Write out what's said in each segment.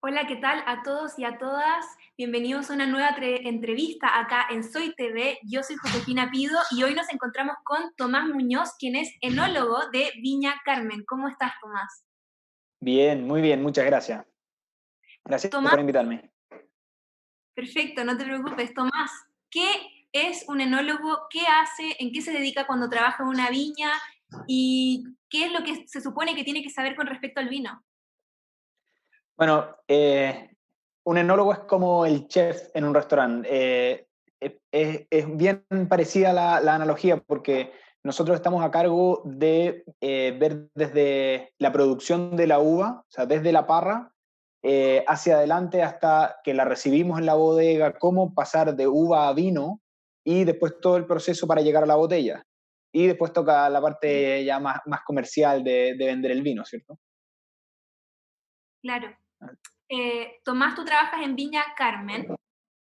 Hola, ¿qué tal a todos y a todas? Bienvenidos a una nueva entrevista acá en Soy TV. Yo soy Josefina Pido y hoy nos encontramos con Tomás Muñoz, quien es enólogo de Viña Carmen. ¿Cómo estás, Tomás? Bien, muy bien, muchas gracias. Gracias Tomás, por invitarme. perfecto, no te preocupes. Tomás, ¿qué es un enólogo? ¿Qué hace? ¿En qué se dedica cuando trabaja en una viña? ¿Y qué es lo que se supone que tiene que saber con respecto al vino? Bueno, un enólogo es como el chef en un restaurante. Es bien parecida la analogía porque nosotros estamos a cargo de ver desde la producción de la uva, o sea, desde la parra, hacia adelante hasta que la recibimos en la bodega, cómo pasar de uva a vino y después todo el proceso para llegar a la botella. Y después toca la parte ya más comercial de vender el vino, ¿cierto? Claro. Tomás, tú trabajas en Viña Carmen.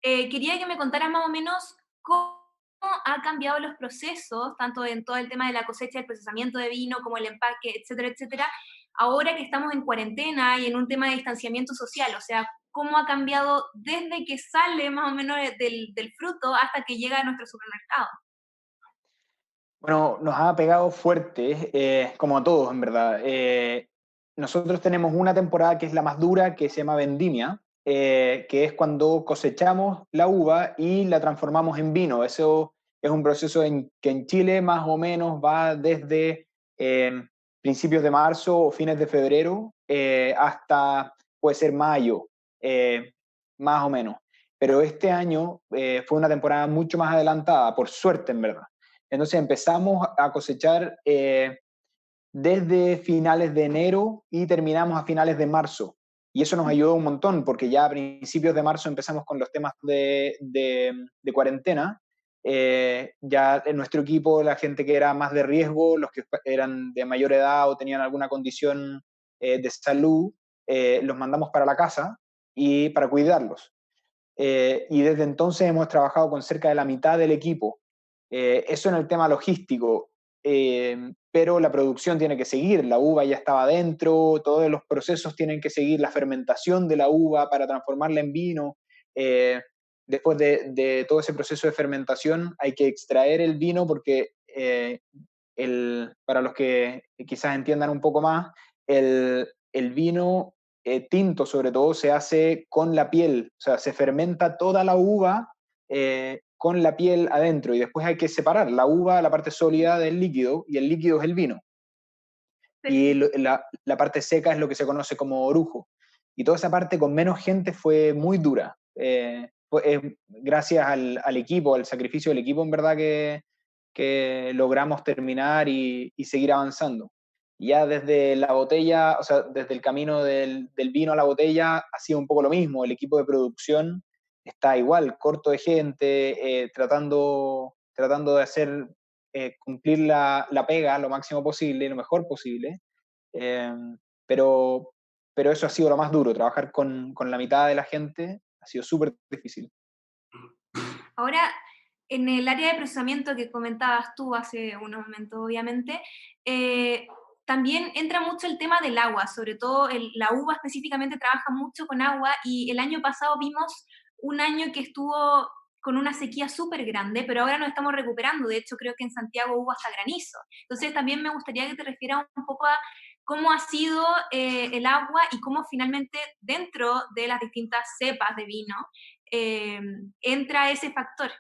Quería que me contaras más o menos cómo ha cambiado los procesos, tanto en todo el tema de la cosecha, el procesamiento de vino, como el empaque, etcétera, etcétera, ahora que estamos en cuarentena y en un tema de distanciamiento social, o sea, cómo ha cambiado desde que sale más o menos del fruto hasta que llega a nuestro supermercado. Bueno, nos ha pegado fuerte, como a todos en verdad. Nosotros tenemos una temporada que es la más dura, que se llama vendimia, que es cuando cosechamos la uva y la transformamos en vino. Eso es un proceso que en Chile más o menos va desde principios de marzo o fines de febrero hasta puede ser mayo, eh, más o menos. Pero este año fue una temporada mucho más adelantada, por suerte en verdad. Entonces empezamos a cosechar desde finales de enero y terminamos a finales de marzo. Y eso nos ayudó un montón, porque ya a principios de marzo empezamos con los temas de cuarentena. Ya en nuestro equipo, la gente que era más de riesgo, los que eran de mayor edad o tenían alguna condición de salud, los mandamos para la casa y para cuidarlos. Y desde entonces hemos trabajado con cerca de la mitad del equipo. Eso en el tema logístico, pero la producción tiene que seguir, la uva ya estaba dentro, todos los procesos tienen que seguir, la fermentación de la uva para transformarla en vino. Eh, Después de todo ese proceso de fermentación hay que extraer el vino porque para los que quizás entiendan un poco más, el vino tinto sobre todo se hace con la piel, o sea, se fermenta toda la uva con la piel adentro y después hay que separar la uva, la parte sólida del líquido y el líquido es el vino y Perfecto. la parte seca es lo que se conoce como orujo. Y toda esa parte con menos gente fue muy dura. Gracias al equipo, al sacrificio del equipo, en verdad que logramos terminar y seguir avanzando. Y ya desde la botella, o sea, desde el camino del vino a la botella, ha sido un poco lo mismo. El equipo de producción está igual, corto de gente, tratando de hacer cumplir la pega lo máximo posible, lo mejor posible. Eh, pero, pero eso ha sido lo más duro, trabajar con la mitad de la gente ha sido súper difícil. Ahora, en el área de procesamiento que comentabas tú hace unos momentos, obviamente, eh, también entra mucho el tema del agua, sobre todo la uva específicamente trabaja mucho con agua y el año pasado vimos un año que estuvo con una sequía súper grande, pero ahora nos estamos recuperando. De hecho, creo que en Santiago hubo hasta granizo. Entonces, también me gustaría que te refieras un poco a cómo ha sido el agua y cómo finalmente dentro de las distintas cepas de vino eh, entra ese factor.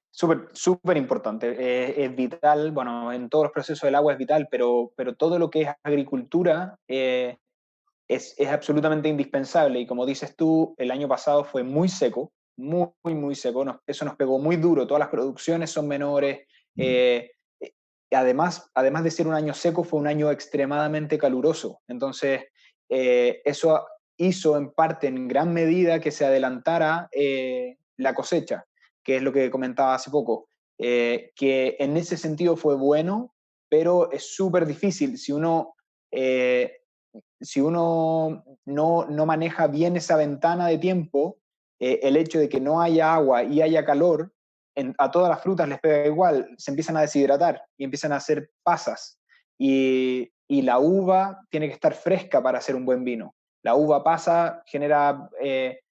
Súper, súper importante, es vital, bueno, en todos los procesos del agua es vital, pero todo lo que es agricultura es absolutamente indispensable y como dices tú, el año pasado fue muy seco, muy seco, eso nos pegó muy duro, todas las producciones son menores, eh, eh, además de ser un año seco, fue un año extremadamente caluroso, entonces eso hizo en parte, en gran medida, que se adelantara la cosecha, que es lo que comentaba hace poco, que en ese sentido fue bueno, pero es súper difícil eh, si uno no maneja bien esa ventana de tiempo, el hecho de que no haya agua y haya calor, a todas las frutas les pega igual, se empiezan a deshidratar y empiezan a hacer pasas. Y la uva tiene que estar fresca para hacer un buen vino. La uva pasa, genera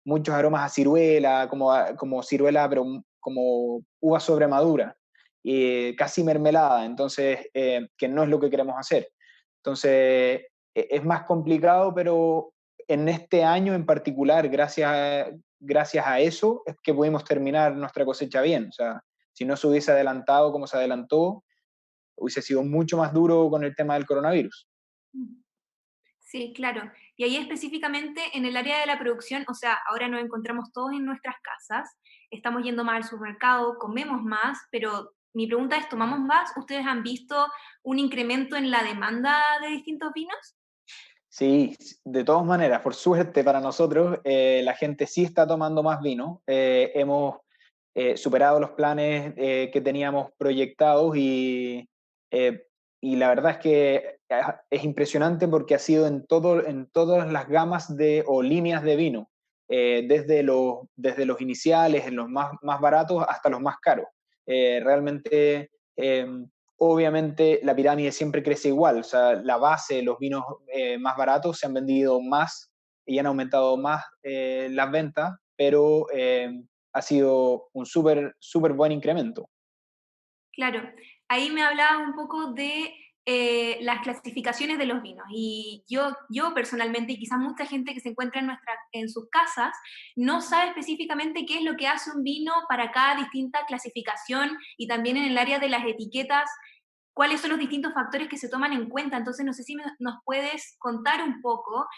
muchos aromas a ciruela, como ciruela, pero como uva sobremadura, y casi mermelada, entonces, que no es lo que queremos hacer. Entonces, es más complicado, pero en este año en particular, gracias a eso, es que pudimos terminar nuestra cosecha bien. O sea, si no se hubiese adelantado como se adelantó, hubiese sido mucho más duro con el tema del coronavirus. Sí, claro. Y ahí específicamente en el área de la producción, o sea, ahora nos encontramos todos en nuestras casas, estamos yendo más al supermercado, comemos más, pero mi pregunta es, ¿tomamos más? ¿Ustedes han visto un incremento en la demanda de distintos vinos? Sí, de todas maneras, por suerte para nosotros, la gente sí está tomando más vino. Hemos superado los planes que teníamos proyectados eh, y la verdad es que es impresionante porque ha sido en todas las gamas o líneas de vino, desde los iniciales, en los más baratos, hasta los más caros. Realmente, obviamente, la pirámide siempre crece igual, o sea, la base, los vinos más baratos se han vendido más y han aumentado más las ventas, pero ha sido un súper buen incremento. Claro, ahí me hablabas un poco de las clasificaciones de los vinos. Y yo personalmente, y quizás mucha gente que se encuentra en sus casas, no sabe específicamente qué es lo que hace un vino para cada distinta clasificación y también en el área de las etiquetas, cuáles son los distintos factores que se toman en cuenta. Entonces, no sé si nos puedes contar un poco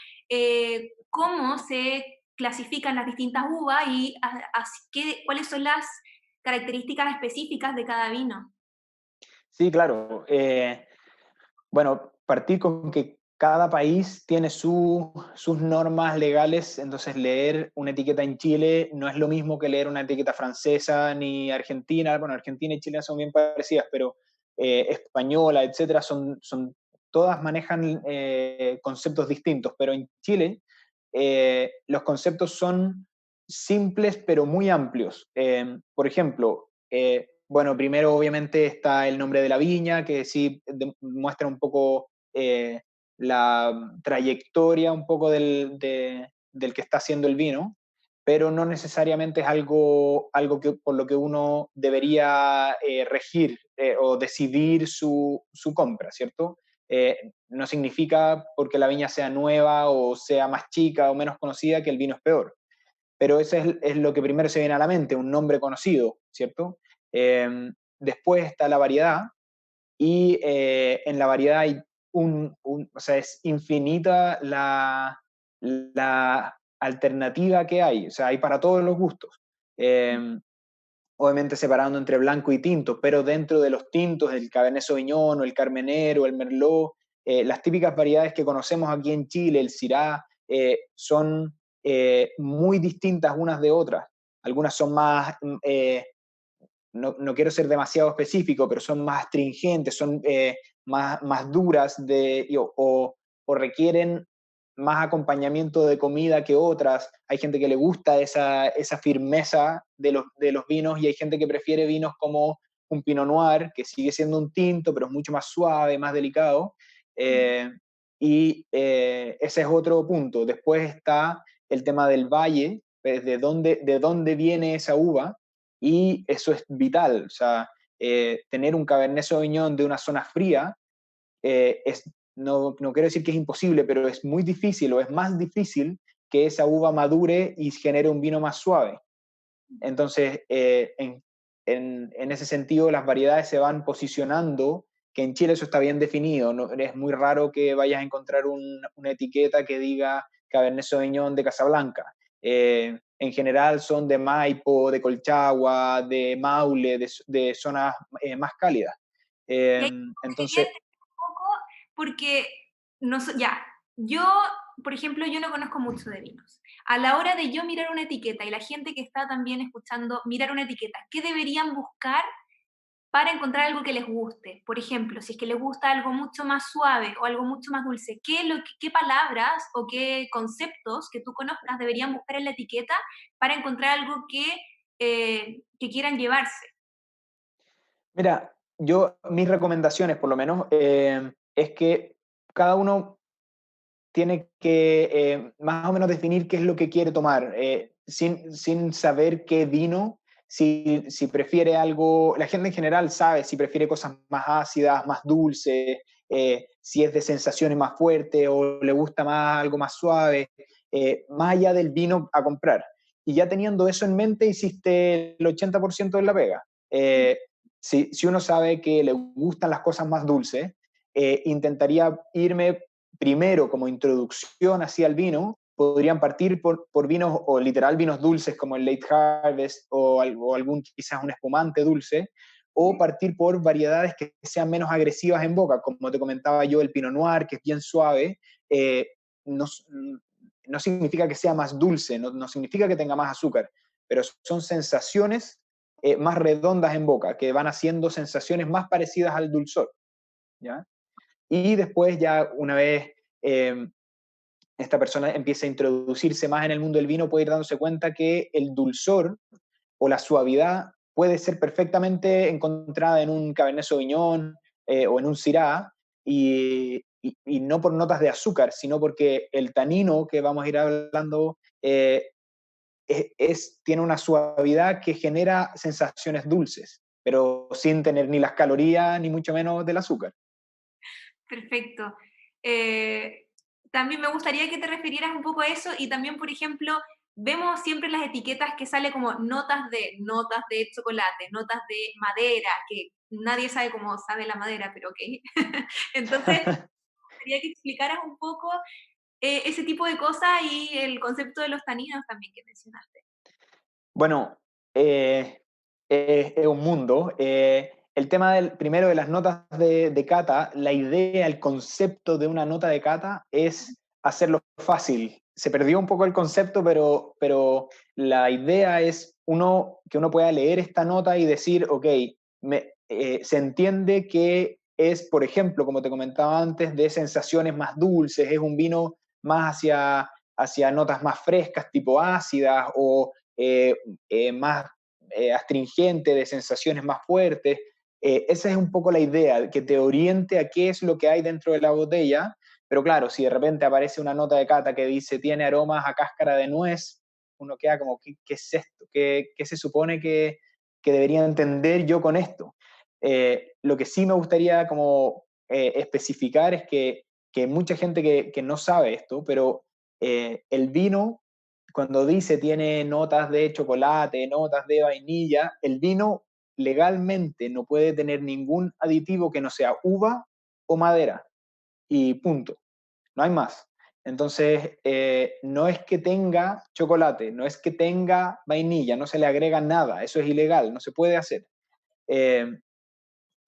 cómo se clasifican las distintas uvas y cuáles son las características específicas de cada vino. Sí, claro. Bueno, partir con que cada país tiene sus normas legales, entonces leer una etiqueta en Chile no es lo mismo que leer una etiqueta francesa ni argentina. Bueno, Argentina y Chile son bien parecidas, pero española, etcétera, todas manejan conceptos distintos, pero en Chile los conceptos son simples pero muy amplios. Por ejemplo, bueno, primero obviamente está el nombre de la viña, que sí muestra un poco la trayectoria un poco del que está haciendo el vino, pero no necesariamente es algo por lo que uno debería regir o decidir su compra, ¿cierto? No significa porque la viña sea nueva o sea más chica o menos conocida que el vino es peor. Pero eso es lo que primero se viene a la mente, un nombre conocido, ¿cierto? Después está la variedad y en la variedad hay o sea, es infinita la alternativa que hay, o sea, hay para todos los gustos. Obviamente separando entre blanco y tinto, pero dentro de los tintos, el Cabernet Sauvignon o el Carmenero, el Merlot, las típicas variedades que conocemos aquí en Chile, el Syrah, son muy distintas unas de otras. Algunas son más, no quiero ser demasiado específico, pero son más astringentes, son más duras o requieren más acompañamiento de comida que otras. Hay gente que le gusta esa firmeza de los vinos y hay gente que prefiere vinos como un Pinot Noir, que sigue siendo un tinto, pero es mucho más suave, más delicado. Eh, Ese es otro punto. Después está el tema del valle, pues, de dónde viene esa uva, y eso es vital. O sea, tener un Cabernet Sauvignon de una zona fría no quiero decir que es imposible, pero es muy difícil o es más difícil que esa uva madure y genere un vino más suave. Entonces, en ese sentido, las variedades se van posicionando, que en Chile eso está bien definido. No, es muy raro que vayas a encontrar una etiqueta que diga Cabernet Sauvignon de Casablanca. En general son de Maipo, de Colchagua, de Maule, de zonas más cálidas. Y ahí quería Entonces, entender un poco, porque ya, yo, por ejemplo, yo no conozco mucho de vinos. A la hora de yo mirar una etiqueta y la gente que está también escuchando mirar una etiqueta, ¿qué deberían buscar para encontrar algo que les guste? Por ejemplo, si es que les gusta algo mucho más suave o algo mucho más dulce, ¿qué palabras o qué conceptos que tú conozcas deberían buscar en la etiqueta para encontrar algo que quieran llevarse? mira, mis recomendaciones por lo menos, es que cada uno tiene que más o menos definir qué es lo que quiere tomar, sin saber qué vino, si prefiere algo, la gente en general sabe si prefiere cosas más ácidas, más dulces, si es de sensaciones más fuertes o le gusta más algo más suave, más allá del vino a comprar. Y ya teniendo eso en mente, hiciste el 80% de la pega. Si uno sabe que le gustan las cosas más dulces, intentaría irme primero como introducción hacia el vino. Podrían partir por vinos o literal vinos dulces como el Late Harvest o algún quizás un espumante dulce, o partir por variedades que sean menos agresivas en boca, como te comentaba yo, el Pinot Noir, que es bien suave. No, no significa que sea más dulce, no significa que tenga más azúcar, pero son sensaciones más redondas en boca, que van haciendo sensaciones más parecidas al dulzor, ¿ya? Y después ya una vez esta persona empieza a introducirse más en el mundo del vino, puede ir dándose cuenta que el dulzor o la suavidad puede ser perfectamente encontrada en un Cabernet Sauvignon o en un Syrah, y no por notas de azúcar, sino porque el tanino que vamos a ir hablando tiene una suavidad que genera sensaciones dulces, pero sin tener ni las calorías ni mucho menos del azúcar. Perfecto. Eh, También me gustaría que te refirieras un poco a eso y también, por ejemplo, vemos siempre las etiquetas que sale como notas de chocolate, notas de madera, que nadie sabe cómo sabe la madera, pero ok. Entonces, quería que explicaras un poco ese tipo de cosas y el concepto de los taninos también que mencionaste. Bueno, es un mundo. El tema primero de las notas de cata, la idea, el concepto de una nota de cata es hacerlo fácil. Se perdió un poco el concepto, pero la idea es que uno pueda leer esta nota y decir, ok, se entiende que es, por ejemplo, como te comentaba antes, de sensaciones más dulces, es un vino más hacia notas más frescas, tipo ácidas, o más astringente, de sensaciones más fuertes. Esa es un poco la idea, que te oriente a qué es lo que hay dentro de la botella, pero claro, si de repente aparece una nota de cata que dice tiene aromas a cáscara de nuez, uno queda como, ¿qué es esto? ¿Qué se supone que debería entender yo con esto? Lo que sí me gustaría como especificar es que mucha gente que no sabe esto, pero el vino cuando dice tiene notas de chocolate, notas de vainilla, el vino legalmente no puede tener ningún aditivo que no sea uva o madera, y punto, no hay más. Entonces, no es que tenga chocolate, no es que tenga vainilla, no se le agrega nada, eso es ilegal, no se puede hacer. Eh,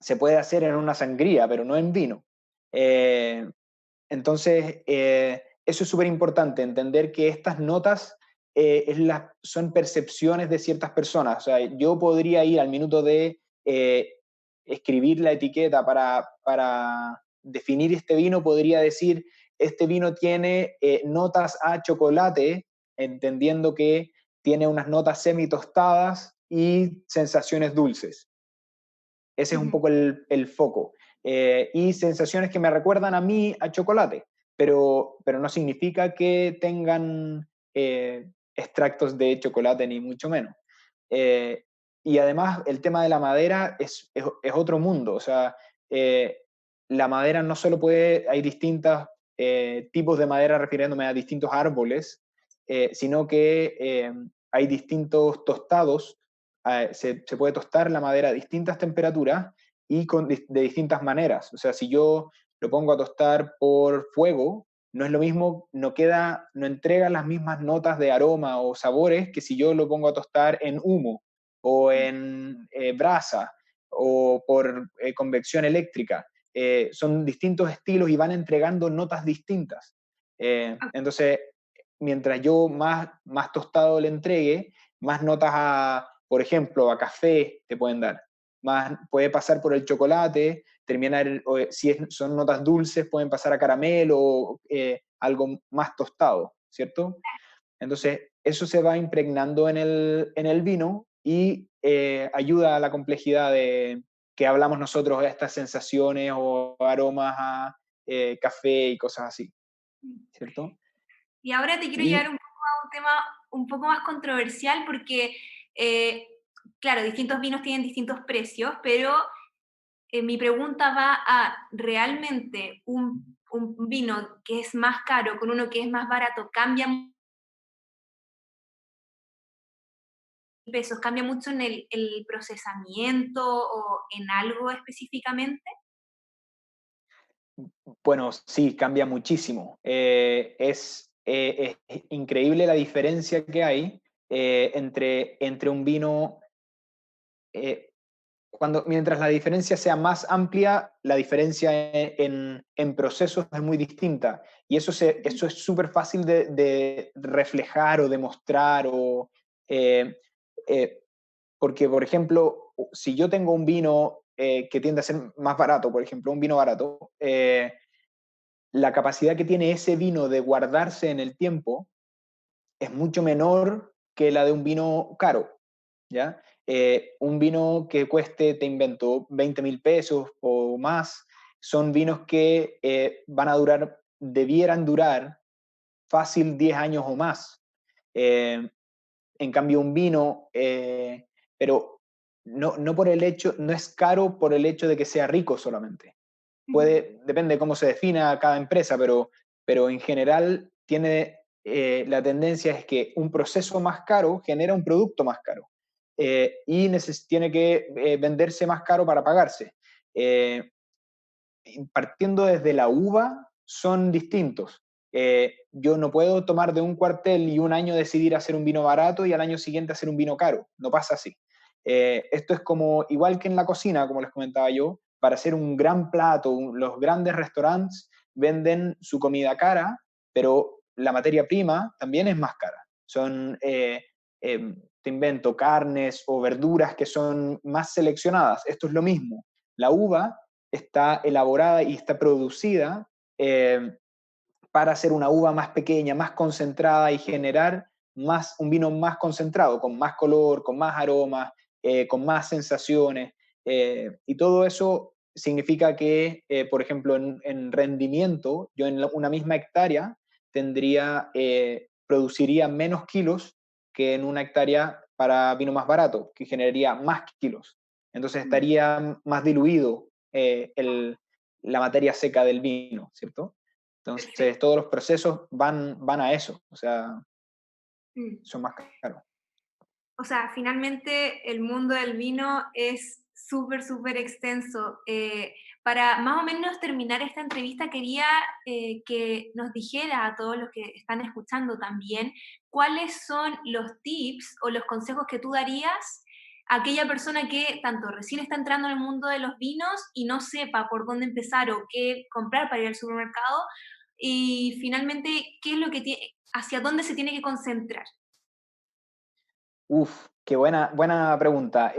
Se puede hacer en una sangría, pero no en vino. Eh, entonces, eso es súper importante, entender que estas notas son percepciones de ciertas personas. O sea, yo podría ir al minuto de escribir la etiqueta para definir este vino, podría decir, este vino tiene notas a chocolate, entendiendo que tiene unas notas semi-tostadas y sensaciones dulces. Ese es un Ujú. poco el foco. Y sensaciones que me recuerdan a mí a chocolate, pero no significa que tengan extractos de chocolate, ni mucho menos. Eh, y además el tema de la madera es otro mundo. O sea, eh, la madera no solo hay distintos tipos de madera refiriéndome a distintos árboles, sino que hay distintos tostados. Se puede tostar la madera a distintas temperaturas y de distintas maneras. O sea, si yo lo pongo a tostar por fuego, no es lo mismo, no entrega las mismas notas de aroma o sabores que si yo lo pongo a tostar en humo o en brasa o por convección eléctrica. Son distintos estilos y van entregando notas distintas. Entonces, mientras yo más tostado le entregue, más notas por ejemplo, a café te pueden dar. Puede pasar por el chocolate, terminar, si son notas dulces, pueden pasar a caramelo o algo más tostado, ¿cierto? Entonces, eso se va impregnando en el vino y ayuda a la complejidad de que hablamos nosotros, de estas sensaciones o aromas a café y cosas así. ¿cierto? Y ahora te quiero llevar Y un poco a un tema un poco más controversial porque, eh, claro, distintos vinos tienen distintos precios, pero mi pregunta va a, ¿realmente un vino que es más caro con uno que es más barato cambia pesos, cambia mucho en el procesamiento o en algo específicamente? bueno, sí, cambia muchísimo. Es increíble la diferencia que hay entre un vino, eh, mientras la diferencia sea más amplia, la diferencia en procesos es muy distinta. Y eso es súper fácil de reflejar o demostrar. Eh, eh, Porque, por ejemplo, si yo tengo un vino que tiende a ser más barato, por ejemplo, un vino barato, la capacidad que tiene ese vino de guardarse en el tiempo es mucho menor que la de un vino caro, ¿ya? Un vino que cueste, te invento, 20.000 pesos o más, son vinos que van a durar, debieran durar fácil 10 años o más. Eh, en cambio, un vino, pero no por el hecho, no es caro por el hecho de que sea rico solamente. Ujú, Depende de cómo se defina cada empresa, pero en general tiene, la tendencia es que un proceso más caro genera un producto más caro, y tiene que venderse más caro para pagarse. Eh, Partiendo desde la uva, son distintos. Yo no puedo tomar de un cuartel y un año decidir hacer un vino barato y al año siguiente hacer un vino caro. No pasa así. Esto es como, igual que en la cocina, como les comentaba yo, para hacer un gran plato, los grandes restaurantes venden su comida cara, pero la materia prima también es más cara. Son, te invento, carnes o verduras que son más seleccionadas. Esto es lo mismo. La uva está elaborada y está producida eh, para hacer una uva más pequeña, más concentrada y generar un vino más concentrado, con más color, con más aromas, con más sensaciones. Y todo eso significa que, por ejemplo, en rendimiento, yo en una misma hectárea produciría menos kilos que en una hectárea para vino más barato, que generaría más kilos. Entonces mm, estaría más diluido la materia seca del vino, ¿cierto? Entonces, perfecto. todos los procesos van a eso, o sea, Mm. son más caros. O sea, finalmente el mundo del vino es súper, súper extenso. Para más o menos terminar esta entrevista, quería que nos dijera a todos los que están escuchando también cuáles son los tips o los consejos que tú darías a aquella persona que tanto recién está entrando en el mundo de los vinos y no sepa por dónde empezar o qué comprar para ir al supermercado y finalmente qué es lo que tiene, hacia dónde se tiene que concentrar. Uf, qué buena pregunta.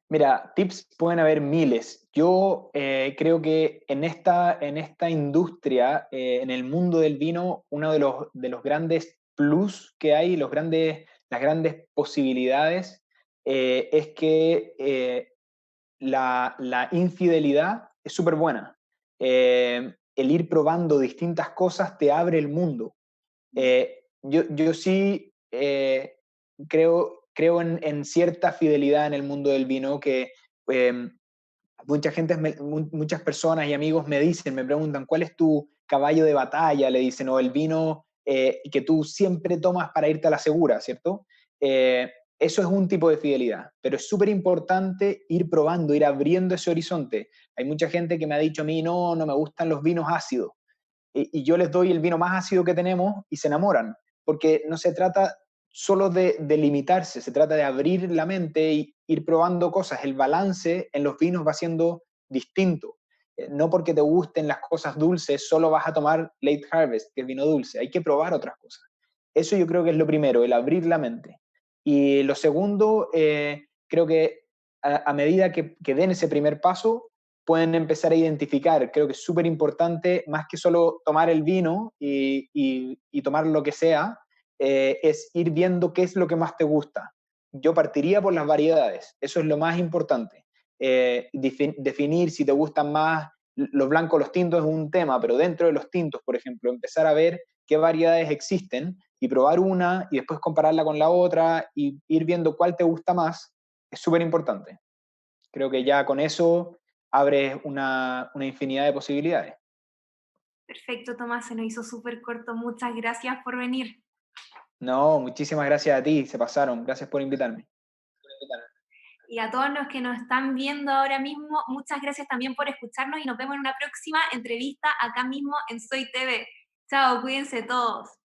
Mira, tips pueden haber miles. Yo creo que en esta industria, en el mundo del vino, uno de los grandes plus que hay, las grandes posibilidades, es que la infidelidad es súper buena. El ir probando distintas cosas te abre el mundo. Yo sí creo en cierta fidelidad en el mundo del vino que eh, muchas personas y amigos me preguntan, ¿cuál es tu caballo de batalla? Le dicen, o el vino que tú siempre tomas para irte a la segura, ¿cierto? Eh, Eso es un tipo de fidelidad, pero es súper importante ir probando, ir abriendo ese horizonte. Hay mucha gente que me ha dicho a mí, no, no me gustan los vinos ácidos, y yo les doy el vino más ácido que tenemos y se enamoran, porque no se trata solo de limitarse, se trata de abrir la mente y ir probando cosas. El balance en los vinos va siendo distinto. No porque te gusten las cosas dulces, solo vas a tomar Late Harvest, que es vino dulce. Hay que probar otras cosas. Eso yo creo que es lo primero, el abrir la mente. Y lo segundo, creo que a medida que den ese primer paso, pueden empezar a identificar. Creo que es súper importante, más que solo tomar el vino y tomar lo que sea, es ir viendo qué es lo que más te gusta. Yo partiría por las variedades, eso es lo más importante. Definir si te gustan más los blancos, los tintos es un tema, pero dentro de los tintos, por ejemplo, empezar a ver qué variedades existen y probar una y después compararla con la otra y ir viendo cuál te gusta más, es súper importante. Creo que ya con eso abres una infinidad de posibilidades. Perfecto, Tomás, se nos hizo súper corto. Muchas gracias por venir. No, muchísimas gracias a ti, se pasaron. Gracias por invitarme. Y a todos los que nos están viendo ahora mismo, muchas gracias también por escucharnos y nos vemos en una próxima entrevista acá mismo en Soy TV. Chao, cuídense todos.